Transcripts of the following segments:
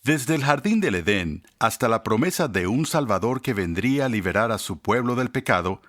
Desde el jardín del Edén hasta la promesa de un Salvador que vendría a liberar a su pueblo del pecado,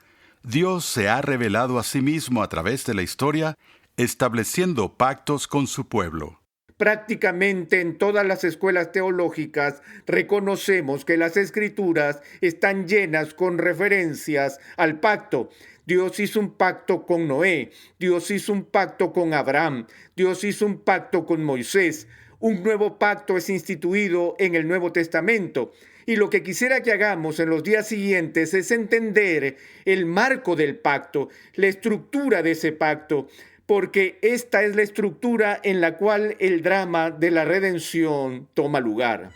Dios se ha revelado a sí mismo a través de la historia, estableciendo pactos con su pueblo. Prácticamente en todas las escuelas teológicas reconocemos que las escrituras están llenas con referencias al pacto. Dios hizo un pacto con Noé, Dios hizo un pacto con Abraham, Dios hizo un pacto con Moisés. Un nuevo pacto es instituido en el Nuevo Testamento. Y lo que quisiera que hagamos en los días siguientes es entender el marco del pacto, la estructura de ese pacto, porque esta es la estructura en la cual el drama de la redención toma lugar.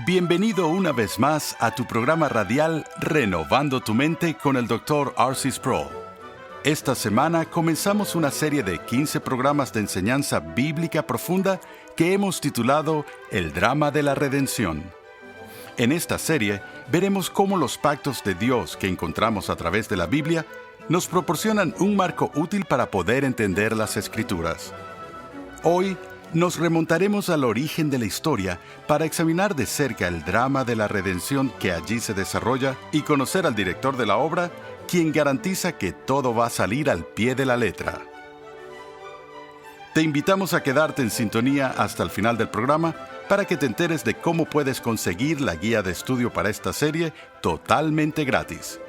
Bienvenido una vez más a tu programa radial Renovando tu Mente con el Dr. R.C. Sproul. Esta semana comenzamos una serie de 15 programas de enseñanza bíblica profunda que hemos titulado El drama de la redención. En esta serie veremos cómo los pactos de Dios que encontramos a través de la Biblia nos proporcionan un marco útil para poder entender las Escrituras. Hoy nos remontaremos al origen de la historia para examinar de cerca el drama de la redención que allí se desarrolla y conocer al director de la obra, quien garantiza que todo va a salir al pie de la letra. Te invitamos a quedarte en sintonía hasta el final del programa para que te enteres de cómo puedes conseguir la guía de estudio para esta serie totalmente gratis.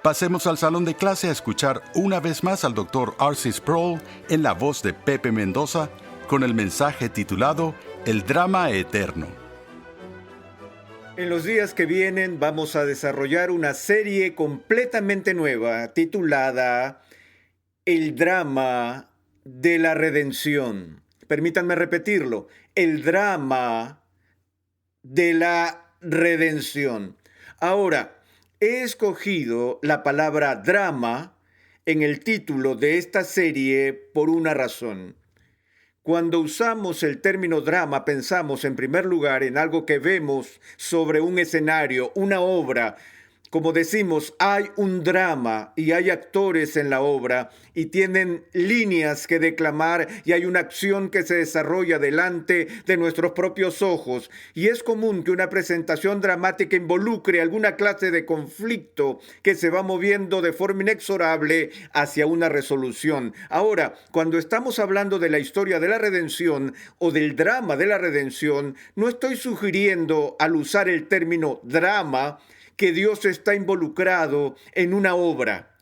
Pasemos al salón de clase a escuchar una vez más al Dr. R.C. Sproul en la voz de Pepe Mendoza con el mensaje titulado El drama eterno. En los días que vienen vamos a desarrollar una serie completamente nueva titulada El drama de la redención. Permítanme repetirlo, el drama de la redención. Ahora, he escogido la palabra drama en el título de esta serie por una razón. Cuando usamos el término drama, pensamos en primer lugar en algo que vemos sobre un escenario, una obra. Como decimos, hay un drama y hay actores en la obra y tienen líneas que declamar y hay una acción que se desarrolla delante de nuestros propios ojos. Y es común que una presentación dramática involucre alguna clase de conflicto que se va moviendo de forma inexorable hacia una resolución. Ahora, cuando estamos hablando de la historia de la redención o del drama de la redención, no estoy sugiriendo al usar el término drama que Dios está involucrado en una obra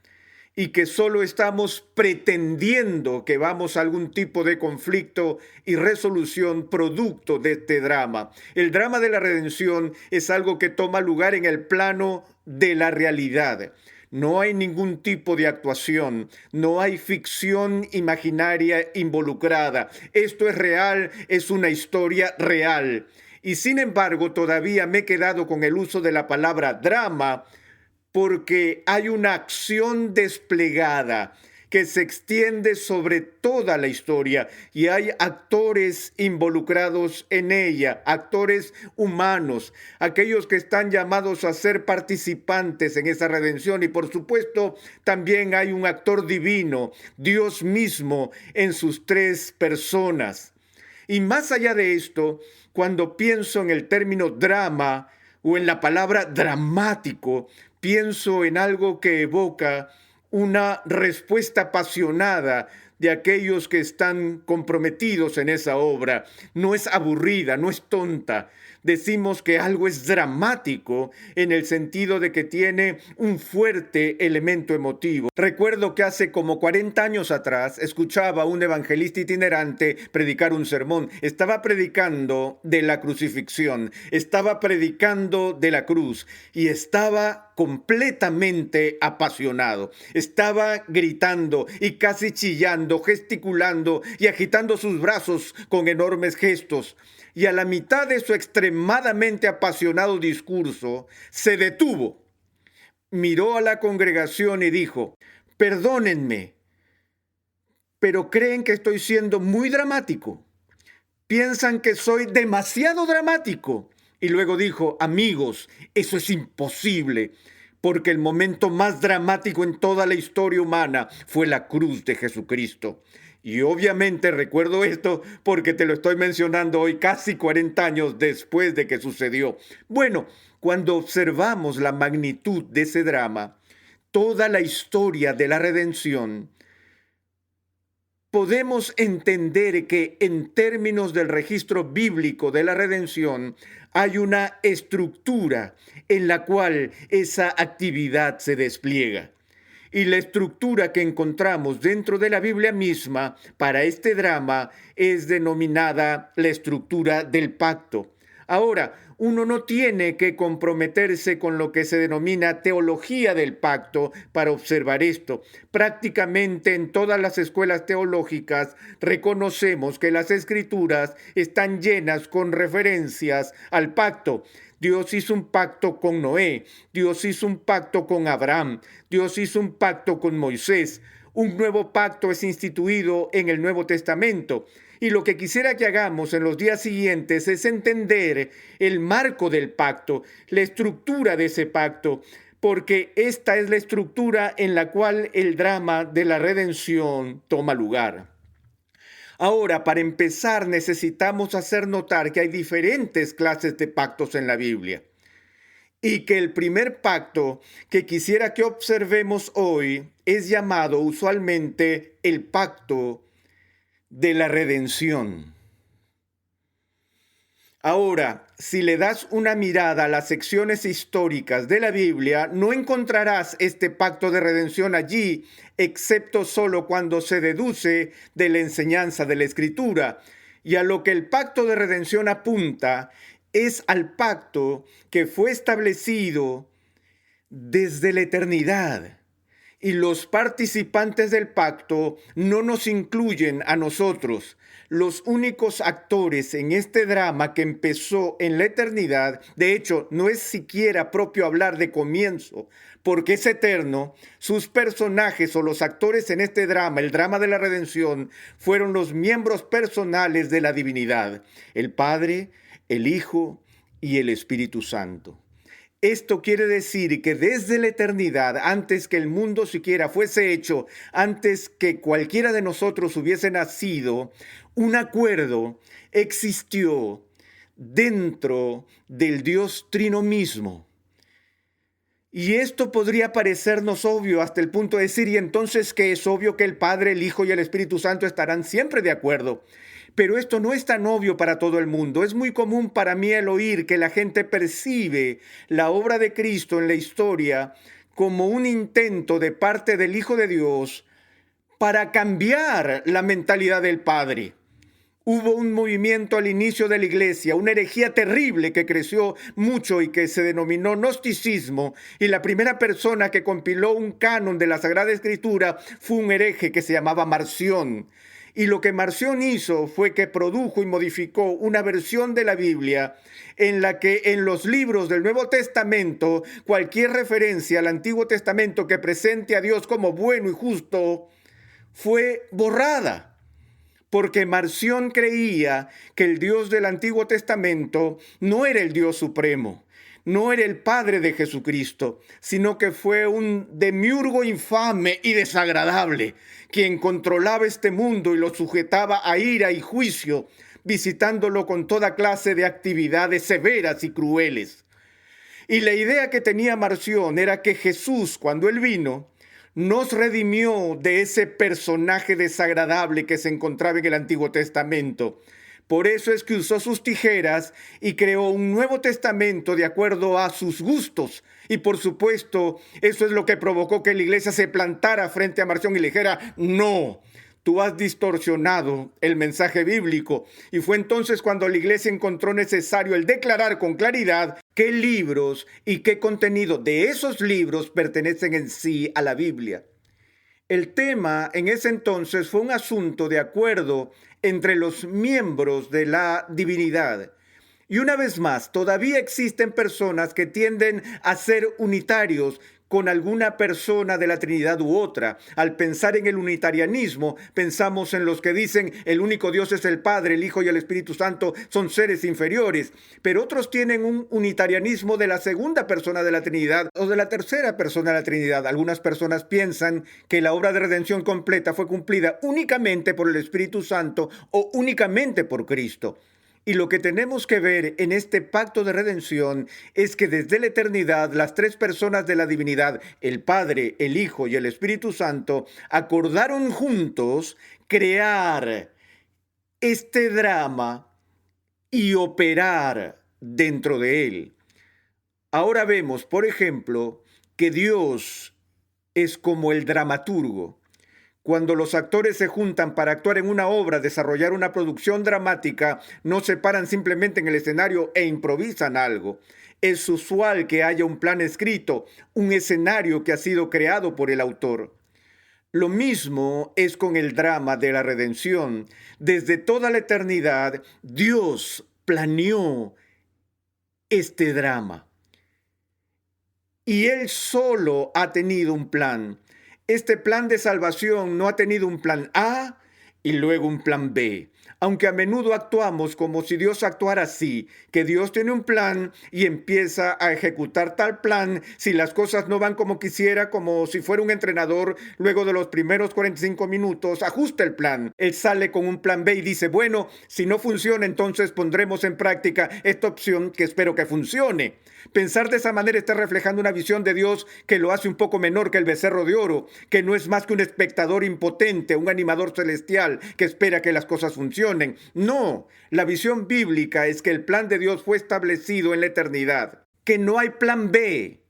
y que solo estamos pretendiendo que vamos a algún tipo de conflicto y resolución producto de este drama. El drama de la redención es algo que toma lugar en el plano de la realidad. No hay ningún tipo de actuación, no hay ficción imaginaria involucrada. Esto es real, es una historia real. Y sin embargo, todavía me he quedado con el uso de la palabra drama porque hay una acción desplegada que se extiende sobre toda la historia y hay actores involucrados en ella, actores humanos, aquellos que están llamados a ser participantes en esa redención y por supuesto también hay un actor divino, Dios mismo en sus tres personas. Y más allá de esto, cuando pienso en el término drama o en la palabra dramático, pienso en algo que evoca una respuesta apasionada de aquellos que están comprometidos en esa obra. No es aburrida, no es tonta. Decimos que algo es dramático en el sentido de que tiene un fuerte elemento emotivo. Recuerdo que hace como 40 años atrás escuchaba a un evangelista itinerante predicar un sermón. Estaba predicando de la crucifixión, estaba predicando de la cruz y estaba completamente apasionado. Estaba gritando y casi chillando, gesticulando y agitando sus brazos con enormes gestos. Y a la mitad de su extremadamente apasionado discurso, se detuvo, miró a la congregación y dijo: perdónenme, pero creen que estoy siendo muy dramático. Piensan que soy demasiado dramático. Y luego dijo: amigos, eso es imposible, porque el momento más dramático en toda la historia humana fue la cruz de Jesucristo. Y obviamente recuerdo esto porque te lo estoy mencionando hoy casi 40 años después de que sucedió. Bueno, cuando observamos la magnitud de ese drama, toda la historia de la redención, podemos entender que en términos del registro bíblico de la redención hay una estructura en la cual esa actividad se despliega. Y la estructura que encontramos dentro de la Biblia misma para este drama es denominada la estructura del pacto. Ahora, uno no tiene que comprometerse con lo que se denomina teología del pacto para observar esto. Prácticamente en todas las escuelas teológicas reconocemos que las escrituras están llenas con referencias al pacto. Dios hizo un pacto con Noé, Dios hizo un pacto con Abraham, Dios hizo un pacto con Moisés. Un nuevo pacto es instituido en el Nuevo Testamento. Y lo que quisiera que hagamos en los días siguientes es entender el marco del pacto, la estructura de ese pacto, porque esta es la estructura en la cual el drama de la redención toma lugar. Ahora, para empezar, necesitamos hacer notar que hay diferentes clases de pactos en la Biblia y que el primer pacto que quisiera que observemos hoy es llamado usualmente el pacto de la redención. Ahora, si le das una mirada a las secciones históricas de la Biblia, no encontrarás este pacto de redención allí, excepto solo cuando se deduce de la enseñanza de la Escritura. Y a lo que el pacto de redención apunta es al pacto que fue establecido desde la eternidad. Y los participantes del pacto no nos incluyen a nosotros. Los únicos actores en este drama que empezó en la eternidad, de hecho, no es siquiera propio hablar de comienzo, porque es eterno. Sus personajes o los actores en este drama, el drama de la redención, fueron los miembros personales de la divinidad, el Padre, el Hijo y el Espíritu Santo. Esto quiere decir que desde la eternidad, antes que el mundo siquiera fuese hecho, antes que cualquiera de nosotros hubiese nacido, un acuerdo existió dentro del Dios Trino mismo. Y esto podría parecernos obvio hasta el punto de decir, ¿y entonces qué? Es obvio que el Padre, el Hijo y el Espíritu Santo estarán siempre de acuerdo. Pero esto no es tan obvio para todo el mundo. Es muy común para mí el oír que la gente percibe la obra de Cristo en la historia como un intento de parte del Hijo de Dios para cambiar la mentalidad del Padre. Hubo un movimiento al inicio de la iglesia, una herejía terrible que creció mucho y que se denominó gnosticismo, y la primera persona que compiló un canon de la Sagrada Escritura fue un hereje que se llamaba Marción. Y lo que Marción hizo fue que produjo y modificó una versión de la Biblia en la que en los libros del Nuevo Testamento cualquier referencia al Antiguo Testamento que presente a Dios como bueno y justo fue borrada. Porque Marción creía que el Dios del Antiguo Testamento no era el Dios supremo, no era el Padre de Jesucristo, sino que fue un demiurgo infame y desagradable, quien controlaba este mundo y lo sujetaba a ira y juicio, visitándolo con toda clase de actividades severas y crueles. Y la idea que tenía Marción era que Jesús, cuando él vino, nos redimió de ese personaje desagradable que se encontraba en el Antiguo Testamento. Por eso es que usó sus tijeras y creó un Nuevo Testamento de acuerdo a sus gustos. Y por supuesto, eso es lo que provocó que la iglesia se plantara frente a Marción y le dijera, no, tú has distorsionado el mensaje bíblico. Y fue entonces cuando la iglesia encontró necesario el declarar con claridad qué libros y qué contenido de esos libros pertenecen en sí a la Biblia. El tema en ese entonces fue un asunto de acuerdo entre los miembros de la divinidad. Y una vez más, todavía existen personas que tienden a ser unitarios con alguna persona de la Trinidad u otra. Al pensar en el unitarianismo, pensamos en los que dicen el único Dios es el Padre, el Hijo y el Espíritu Santo son seres inferiores. Pero otros tienen un unitarianismo de la segunda persona de la Trinidad o de la tercera persona de la Trinidad. Algunas personas piensan que la obra de redención completa fue cumplida únicamente por el Espíritu Santo o únicamente por Cristo. Y lo que tenemos que ver en este pacto de redención es que desde la eternidad las tres personas de la divinidad, el Padre, el Hijo y el Espíritu Santo, acordaron juntos crear este drama y operar dentro de él. Ahora vemos, por ejemplo, que Dios es como el dramaturgo. Cuando los actores se juntan para actuar en una obra, desarrollar una producción dramática, no se paran simplemente en el escenario e improvisan algo. Es usual que haya un plan escrito, un escenario que ha sido creado por el autor. Lo mismo es con el drama de la redención. Desde toda la eternidad, Dios planeó este drama. Y Él solo ha tenido un plan. Este plan de salvación no ha tenido un plan A y luego un plan B. Aunque a menudo actuamos como si Dios actuara así, que Dios tiene un plan y empieza a ejecutar tal plan si las cosas no van como quisiera, como si fuera un entrenador, luego de los primeros 45 minutos, ajusta el plan. Él sale con un plan B y dice, bueno, si no funciona, entonces pondremos en práctica esta opción que espero que funcione. Pensar de esa manera está reflejando una visión de Dios que lo hace un poco menor que el becerro de oro, que no es más que un espectador impotente, un animador celestial que espera que las cosas funcionen. No, la visión bíblica es que el plan de Dios fue establecido en la eternidad, que no hay plan B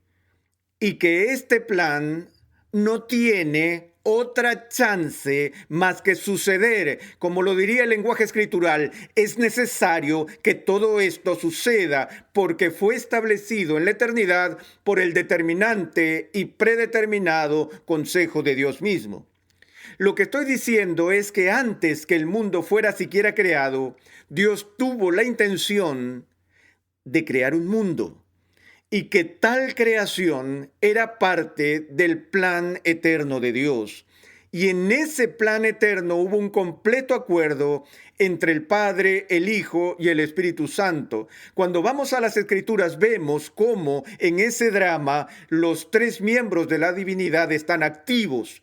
y que este plan no tiene otra chance más que suceder. Como lo diría el lenguaje escritural, es necesario que todo esto suceda porque fue establecido en la eternidad por el determinante y predeterminado consejo de Dios mismo. Lo que estoy diciendo es que antes que el mundo fuera siquiera creado, Dios tuvo la intención de crear un mundo. Y que tal creación era parte del plan eterno de Dios. Y en ese plan eterno hubo un completo acuerdo entre el Padre, el Hijo y el Espíritu Santo. Cuando vamos a las Escrituras vemos cómo en ese drama los tres miembros de la divinidad están activos.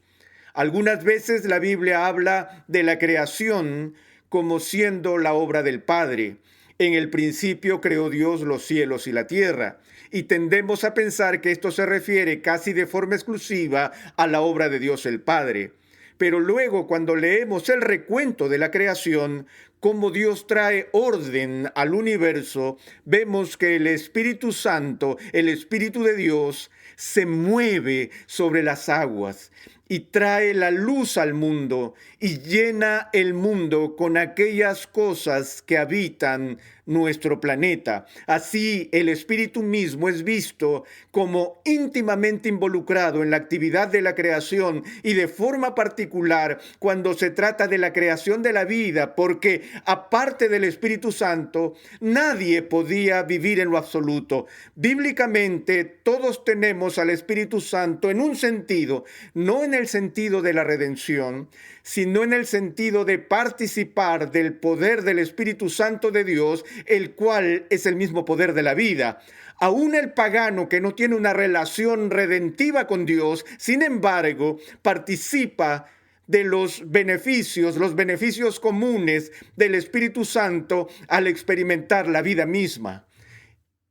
Algunas veces la Biblia habla de la creación como siendo la obra del Padre. En el principio creó Dios los cielos y la tierra, y tendemos a pensar que esto se refiere casi de forma exclusiva a la obra de Dios el Padre. Pero luego, cuando leemos el recuento de la creación, cómo Dios trae orden al universo, vemos que el Espíritu Santo, el Espíritu de Dios, se mueve sobre las aguas y trae la luz al mundo y llena el mundo con aquellas cosas que habitan nuestro planeta. Así, el Espíritu mismo es visto como íntimamente involucrado en la actividad de la creación y de forma particular cuando se trata de la creación de la vida, porque aparte del Espíritu Santo, nadie podía vivir en lo absoluto. Bíblicamente, todos tenemos al Espíritu Santo en un sentido, no en el sentido de la redención, sino en el sentido de participar del poder del Espíritu Santo de Dios, el cual es el mismo poder de la vida. Aún el pagano que no tiene una relación redentiva con Dios, sin embargo, participa de los beneficios comunes del Espíritu Santo al experimentar la vida misma.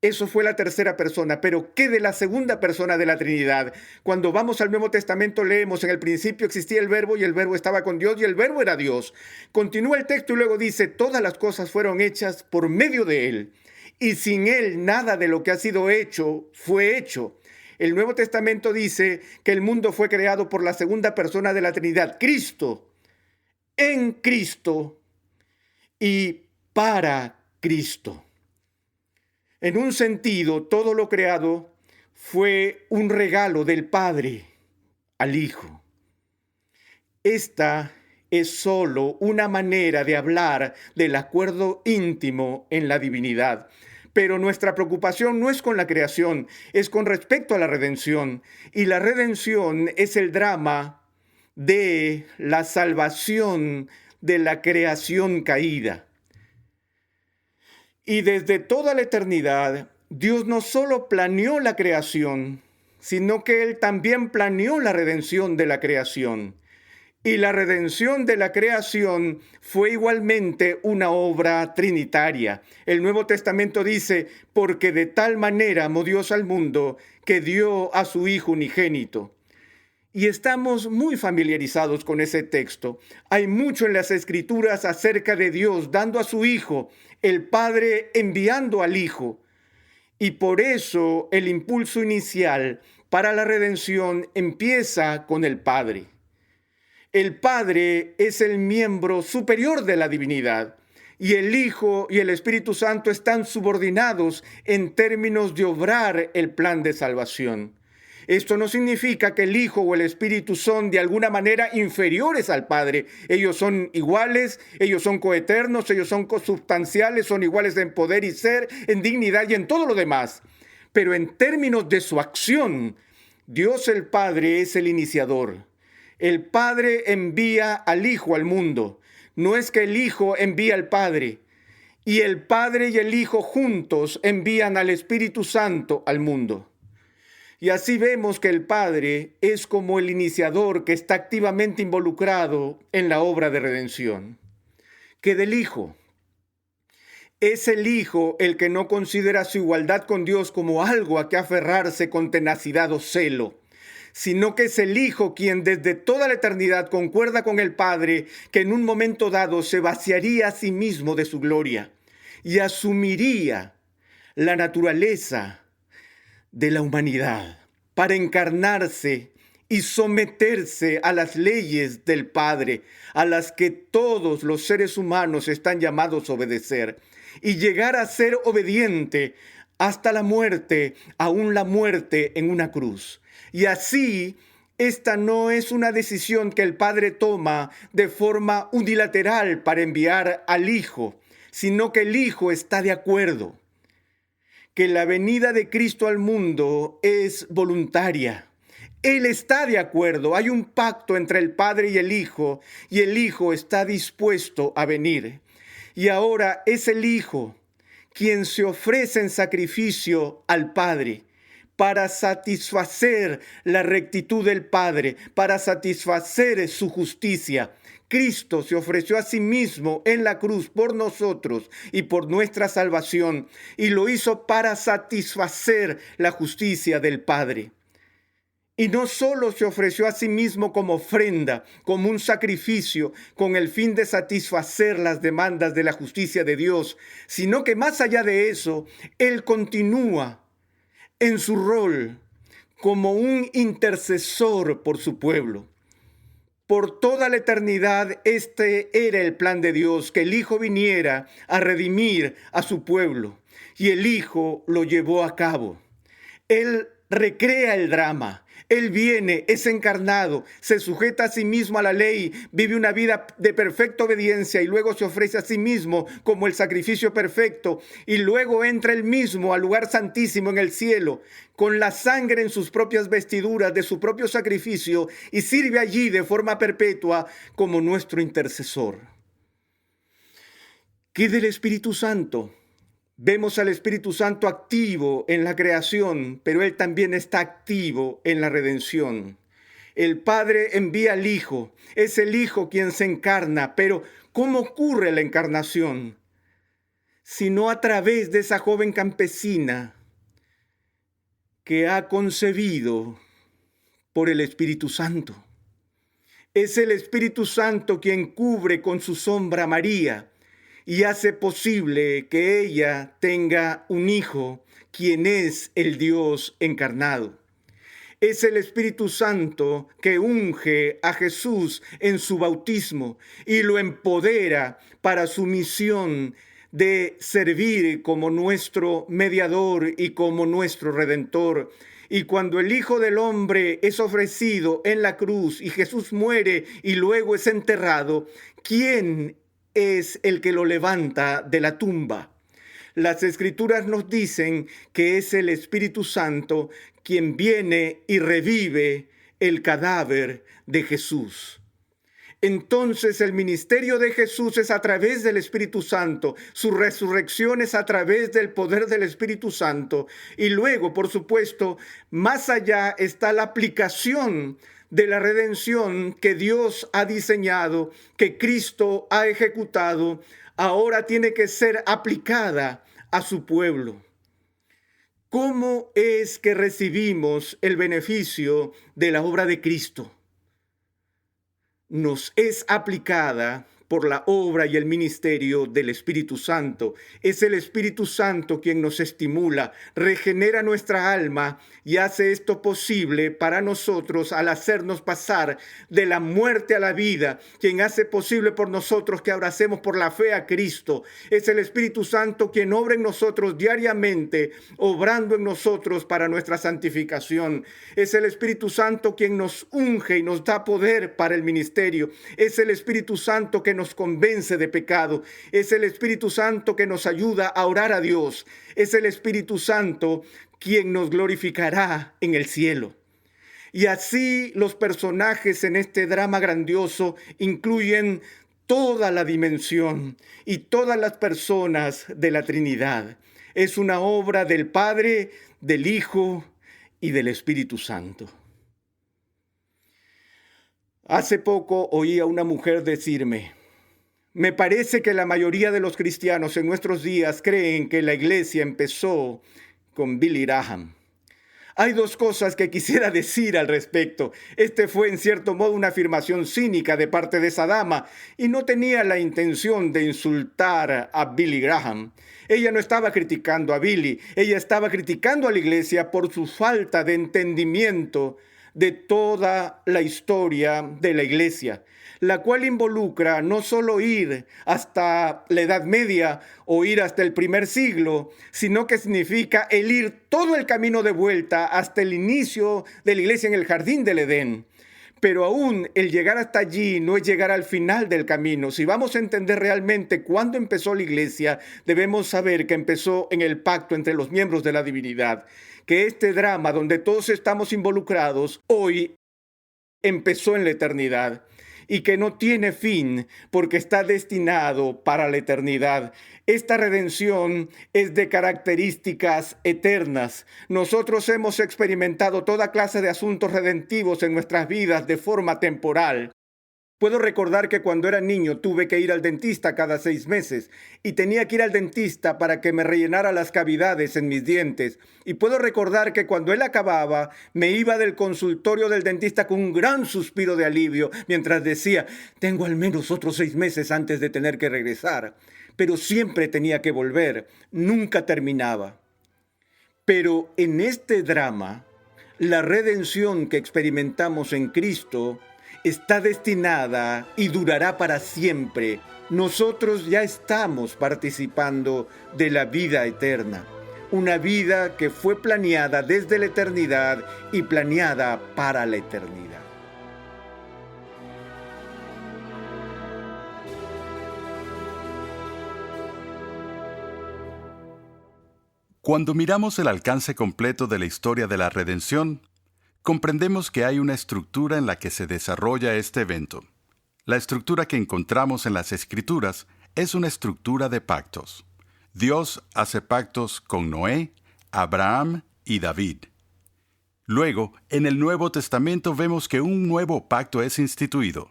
Eso fue la tercera persona, pero ¿qué de la segunda persona de la Trinidad? Cuando vamos al Nuevo Testamento leemos, en el principio existía el Verbo y el Verbo estaba con Dios y el Verbo era Dios. Continúa el texto y luego dice, todas las cosas fueron hechas por medio de Él y sin Él nada de lo que ha sido hecho fue hecho. El Nuevo Testamento dice que el mundo fue creado por la segunda persona de la Trinidad, Cristo, en Cristo y para Cristo. En un sentido, todo lo creado fue un regalo del Padre al Hijo. Esta es solo una manera de hablar del acuerdo íntimo en la divinidad. Pero nuestra preocupación no es con la creación, es con respecto a la redención. Y la redención es el drama de la salvación de la creación caída. Y desde toda la eternidad, Dios no solo planeó la creación, sino que Él también planeó la redención de la creación. Y la redención de la creación fue igualmente una obra trinitaria. El Nuevo Testamento dice, porque de tal manera amó Dios al mundo que dio a su Hijo unigénito. Y estamos muy familiarizados con ese texto. Hay mucho en las Escrituras acerca de Dios dando a su Hijo, el Padre enviando al Hijo. Y por eso el impulso inicial para la redención empieza con el Padre. El Padre es el miembro superior de la divinidad y el Hijo y el Espíritu Santo están subordinados en términos de obrar el plan de salvación. Esto no significa que el Hijo o el Espíritu son de alguna manera inferiores al Padre. Ellos son iguales, ellos son coeternos, ellos son consubstanciales, son iguales en poder y ser, en dignidad y en todo lo demás. Pero en términos de su acción, Dios el Padre es el iniciador. El Padre envía al Hijo al mundo. No es que el Hijo envía al Padre. Y el Padre y el Hijo juntos envían al Espíritu Santo al mundo. Y así vemos que el Padre es como el iniciador que está activamente involucrado en la obra de redención. Que del Hijo. Es el Hijo el que no considera su igualdad con Dios como algo a que aferrarse con tenacidad o celo, sino que es el Hijo quien desde toda la eternidad concuerda con el Padre que en un momento dado se vaciaría a sí mismo de su gloria y asumiría la naturaleza de la humanidad para encarnarse y someterse a las leyes del Padre, a las que todos los seres humanos están llamados a obedecer, y llegar a ser obediente hasta la muerte, aún la muerte en una cruz. Y así, esta no es una decisión que el Padre toma de forma unilateral para enviar al Hijo, sino que el Hijo está de acuerdo. Que la venida de Cristo al mundo es voluntaria. Él está de acuerdo. Hay un pacto entre el Padre y el Hijo está dispuesto a venir. Y ahora es el Hijo quien se ofrece en sacrificio al Padre para satisfacer la rectitud del Padre, para satisfacer su justicia. Cristo se ofreció a sí mismo en la cruz por nosotros y por nuestra salvación, y lo hizo para satisfacer la justicia del Padre. Y no solo se ofreció a sí mismo como ofrenda, como un sacrificio, con el fin de satisfacer las demandas de la justicia de Dios, sino que más allá de eso, Él continúa en su rol como un intercesor por su pueblo. Por toda la eternidad, este era el plan de Dios, que el Hijo viniera a redimir a su pueblo, y el Hijo lo llevó a cabo. Él recrea el drama. Él viene, es encarnado, se sujeta a sí mismo a la ley, vive una vida de perfecta obediencia y luego se ofrece a sí mismo como el sacrificio perfecto y luego entra él mismo al lugar santísimo en el cielo con la sangre en sus propias vestiduras de su propio sacrificio y sirve allí de forma perpetua como nuestro intercesor. ¿Qué del Espíritu Santo? Vemos al Espíritu Santo activo en la creación, pero Él también está activo en la redención. El Padre envía al Hijo, es el Hijo quien se encarna, pero ¿cómo ocurre la encarnación? Sino a través de esa joven campesina que ha concebido por el Espíritu Santo. Es el Espíritu Santo quien cubre con su sombra a María y hace posible que ella tenga un hijo, quien es el Dios encarnado. Es el Espíritu Santo que unge a Jesús en su bautismo y lo empodera para su misión de servir como nuestro mediador y como nuestro redentor. Y cuando el Hijo del Hombre es ofrecido en la cruz y Jesús muere y luego es enterrado, ¿quién es el que lo levanta de la tumba? Las Escrituras nos dicen que es el Espíritu Santo quien viene y revive el cadáver de Jesús. Entonces el ministerio de Jesús es a través del Espíritu Santo, su resurrección es a través del poder del Espíritu Santo. Y luego, por supuesto, más allá está la aplicación de la redención que Dios ha diseñado, que Cristo ha ejecutado, ahora tiene que ser aplicada a su pueblo. ¿Cómo es que recibimos el beneficio de la obra de Cristo? Nos es aplicada por la obra y el ministerio del Espíritu Santo. Es el Espíritu Santo quien nos estimula, regenera nuestra alma y hace esto posible para nosotros al hacernos pasar de la muerte a la vida, quien hace posible por nosotros que abracemos por la fe a Cristo. Es el Espíritu Santo quien obra en nosotros diariamente, obrando en nosotros para nuestra santificación. Es el Espíritu Santo quien nos unge y nos da poder para el ministerio. Es el Espíritu Santo que nos convence de pecado. Es el Espíritu Santo que nos ayuda a orar a Dios. Es el Espíritu Santo quien nos glorificará en el cielo. Y así los personajes en este drama grandioso incluyen toda la dimensión y todas las personas de la Trinidad. Es una obra del Padre, del Hijo y del Espíritu Santo. Hace poco oí a una mujer decirme: me parece que la mayoría de los cristianos en nuestros días creen que la iglesia empezó con Billy Graham. Hay dos cosas que quisiera decir al respecto. Este fue en cierto modo una afirmación cínica de parte de esa dama y no tenía la intención de insultar a Billy Graham. Ella no estaba criticando a Billy, ella estaba criticando a la iglesia por su falta de entendimiento de toda la historia de la iglesia, la cual involucra no solo ir hasta la Edad Media o ir hasta el primer siglo, sino que significa el ir todo el camino de vuelta hasta el inicio de la iglesia en el jardín del Edén. Pero aún el llegar hasta allí no es llegar al final del camino. Si vamos a entender realmente cuándo empezó la iglesia, debemos saber que empezó en el pacto entre los miembros de la divinidad. Que este drama donde todos estamos involucrados hoy empezó en la eternidad y que no tiene fin porque está destinado para la eternidad. Esta redención es de características eternas. Nosotros hemos experimentado toda clase de asuntos redentivos en nuestras vidas de forma temporal. Puedo recordar que cuando era niño tuve que ir al dentista cada 6 meses y tenía que ir al dentista para que me rellenara las cavidades en mis dientes. Y puedo recordar que cuando él acababa, me iba del consultorio del dentista con un gran suspiro de alivio mientras decía: tengo al menos otros 6 meses antes de tener que regresar. Pero siempre tenía que volver, nunca terminaba. Pero en este drama, la redención que experimentamos en Cristo está destinada y durará para siempre. Nosotros ya estamos participando de la vida eterna, una vida que fue planeada desde la eternidad y planeada para la eternidad. Cuando miramos el alcance completo de la historia de la redención, comprendemos que hay una estructura en la que se desarrolla este evento. La estructura que encontramos en las Escrituras es una estructura de pactos. Dios hace pactos con Noé, Abraham y David. Luego, en el Nuevo Testamento vemos que un nuevo pacto es instituido.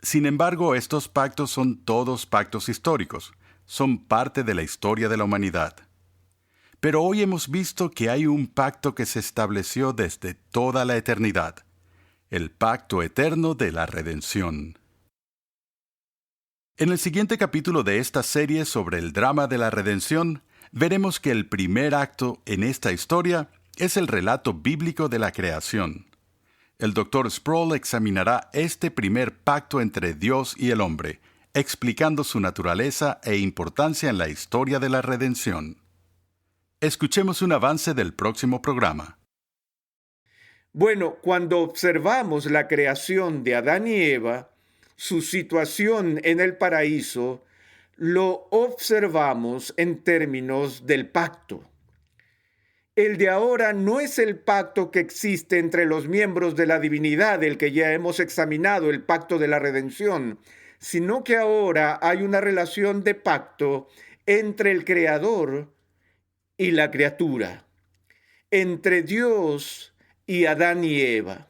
Sin embargo, estos pactos son todos pactos históricos, son parte de la historia de la humanidad. Pero hoy hemos visto que hay un pacto que se estableció desde toda la eternidad, el pacto eterno de la redención. En el siguiente capítulo de esta serie sobre el drama de la redención, veremos que el primer acto en esta historia es el relato bíblico de la creación. El Dr. Sproul examinará este primer pacto entre Dios y el hombre, explicando su naturaleza e importancia en la historia de la redención. Escuchemos un avance del próximo programa. Bueno, cuando observamos la creación de Adán y Eva, su situación en el paraíso, lo observamos en términos del pacto. El de ahora no es el pacto que existe entre los miembros de la divinidad, el que ya hemos examinado, el pacto de la redención, sino que ahora hay una relación de pacto entre el Creador y la criatura, entre Dios y Adán y Eva.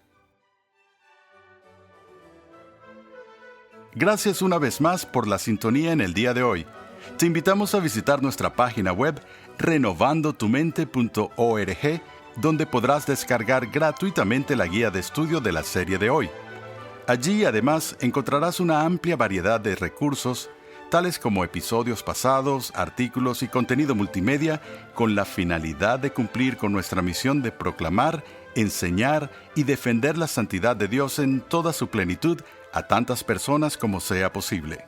Gracias una vez más por la sintonía en el día de hoy. Te invitamos a visitar nuestra página web renovandotumente.org, donde podrás descargar gratuitamente la guía de estudio de la serie de hoy. Allí, además, encontrarás una amplia variedad de recursos, tales como episodios pasados, artículos y contenido multimedia, con la finalidad de cumplir con nuestra misión de proclamar, enseñar y defender la santidad de Dios en toda su plenitud a tantas personas como sea posible.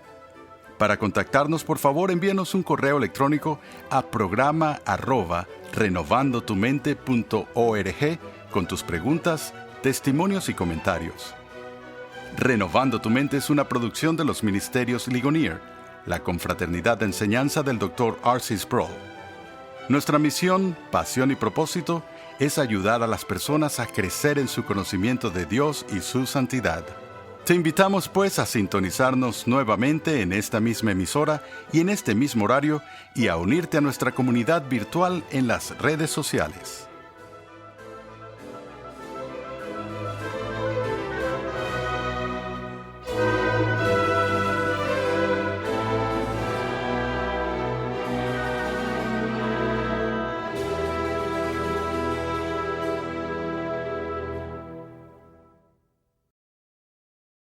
Para contactarnos, por favor, envíanos un correo electrónico a programa@renovandotumente.org con tus preguntas, testimonios y comentarios. Renovando tu Mente es una producción de los Ministerios Ligonier, la confraternidad de enseñanza del Dr. R.C. Sproul. Nuestra misión, pasión y propósito es ayudar a las personas a crecer en su conocimiento de Dios y su santidad. Te invitamos pues a sintonizarnos nuevamente en esta misma emisora y en este mismo horario y a unirte a nuestra comunidad virtual en las redes sociales.